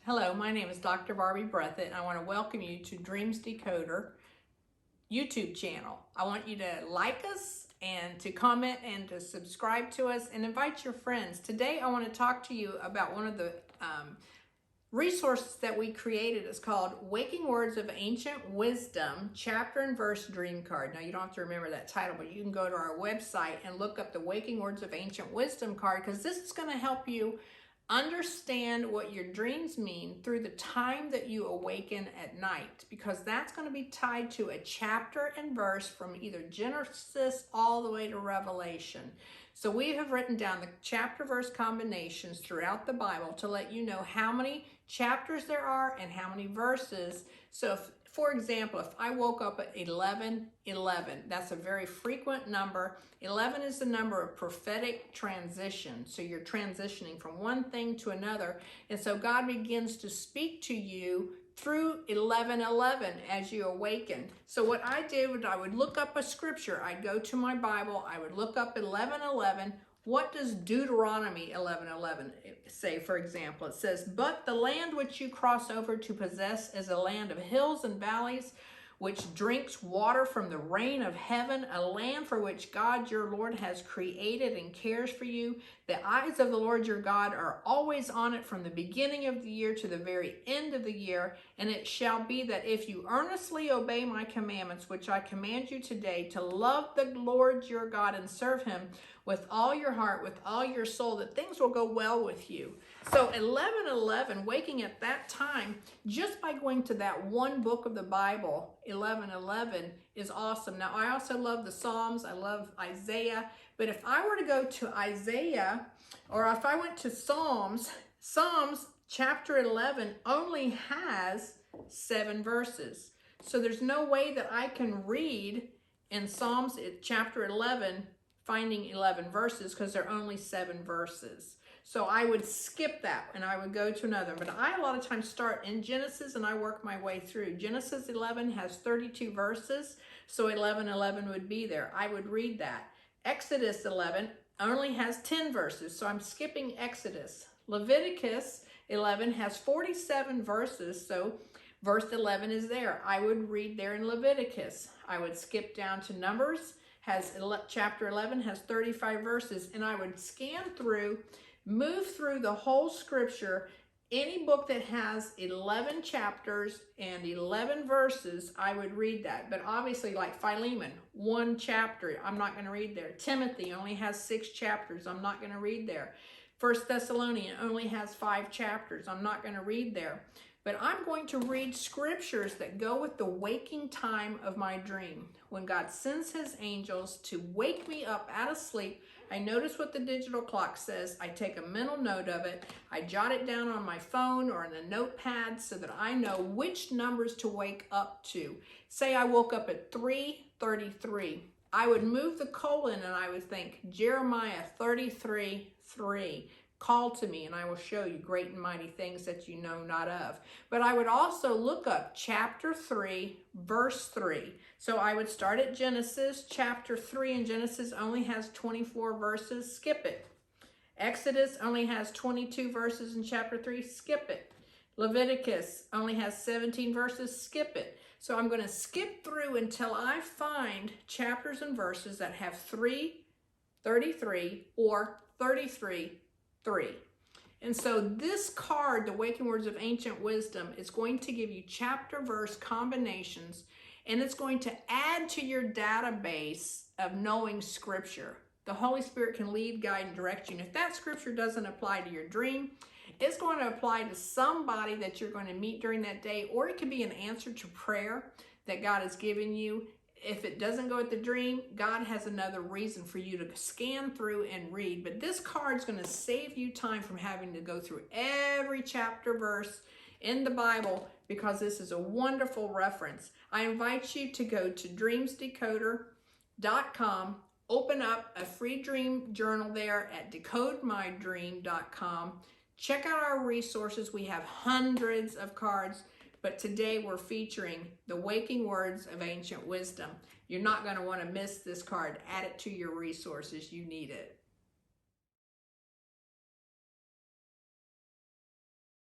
Hello, my name is Dr. Barbie Breathitt, and I want to welcome you to Dreams Decoder YouTube channel. I want you to like us and to comment and to subscribe to us and invite your friends. Today I want to talk to you about one of the resources that we created. It's called Waking Words of Ancient Wisdom, Chapter and Verse Dream Card. Now you don't have to remember that title, but you can go to our website and look up the Waking Words of Ancient Wisdom card, because this is going to help you understand what your dreams mean through the time that you awaken at night, because that's going to be tied to a chapter and verse from either Genesis all the way to Revelation. So we have written down the chapter verse combinations throughout the Bible to let you know how many chapters there are and how many verses. So if, for example, if I woke up at 11:11, that's a very frequent number. 11 is the number of prophetic transition. So you're transitioning from one thing to another. And so God begins to speak to you through 11:11 as you awaken. So what I did was I would look up a scripture. I'd go to my Bible. I would look up 11:11. What does Deuteronomy 11:11 say, for example? It says, "But the land which you cross over to possess is a land of hills and valleys, which drinks water from the rain of heaven, a land for which God your Lord has created and cares for you. The eyes of the Lord your God are always on it from the beginning of the year to the very end of the year. And it shall be that if you earnestly obey my commandments, which I command you today, to love the Lord your God and serve him with all your heart, with all your soul, that things will go well with you." So 11:11, waking at that time, just by going to that one book of the Bible, 11:11, is awesome. Now, I also love the Psalms. I love Isaiah. But if I were to go to Isaiah, or if I went to Psalms chapter 11 only has 7 verses. So there's no way that I can read in Psalms chapter 11 finding 11 verses, because there are only 7 verses. So I would skip that and I would go to another. But I a lot of times start in Genesis and I work my way through. Genesis 11 has 32 verses, so 11:11 would be there. I would read that. Exodus 11 only has 10 verses, so I'm skipping Exodus. Leviticus 11 has 47 verses, so verse 11 is there. I would read there in Leviticus. I would skip down to Numbers. Chapter 11 has 35 verses, and I would scan through, move through the whole scripture. Any book that has 11 chapters and 11 verses, I would read that. But obviously, like Philemon, 1 chapter, I'm not going to read there. Timothy only has 6 chapters. I'm not going to read there. 1 Thessalonians only has 5 chapters. I'm not going to read there. But I'm going to read scriptures that go with the waking time of my dream. When God sends his angels to wake me up out of sleep, I notice what the digital clock says. I take a mental note of it. I jot it down on my phone or in a notepad so that I know which numbers to wake up to. Say I woke up at 3:33. I would move the colon and I would think Jeremiah 33:3. "Call to me and I will show you great and mighty things that you know not of." But I would also look up chapter 3, verse 3. So I would start at Genesis chapter 3, and Genesis only has 24 verses. Skip it. Exodus only has 22 verses in chapter 3. Skip it. Leviticus only has 17 verses. Skip it. So I'm going to skip through until I find chapters and verses that have 3:33 or 33:3. And so this card, the Waking Words of Ancient Wisdom, is going to give you chapter verse combinations, and it's going to add to your database of knowing scripture. The Holy Spirit can lead, guide, and direct you. And if that scripture doesn't apply to your dream, it's going to apply to somebody that you're going to meet during that day, or it could be an answer to prayer that God has given you. If it doesn't go with the dream, God has another reason for you to scan through and read. But this card's going to save you time from having to go through every chapter verse in the Bible, because this is a wonderful reference. I invite you to go to dreamsdecoder.com, open up a free dream journal there at decodemydream.com. Check out our resources. We have hundreds of cards. But today we're featuring the Waking Words of Ancient Wisdom. You're not going to want to miss this card. Add it to your resources. You need it.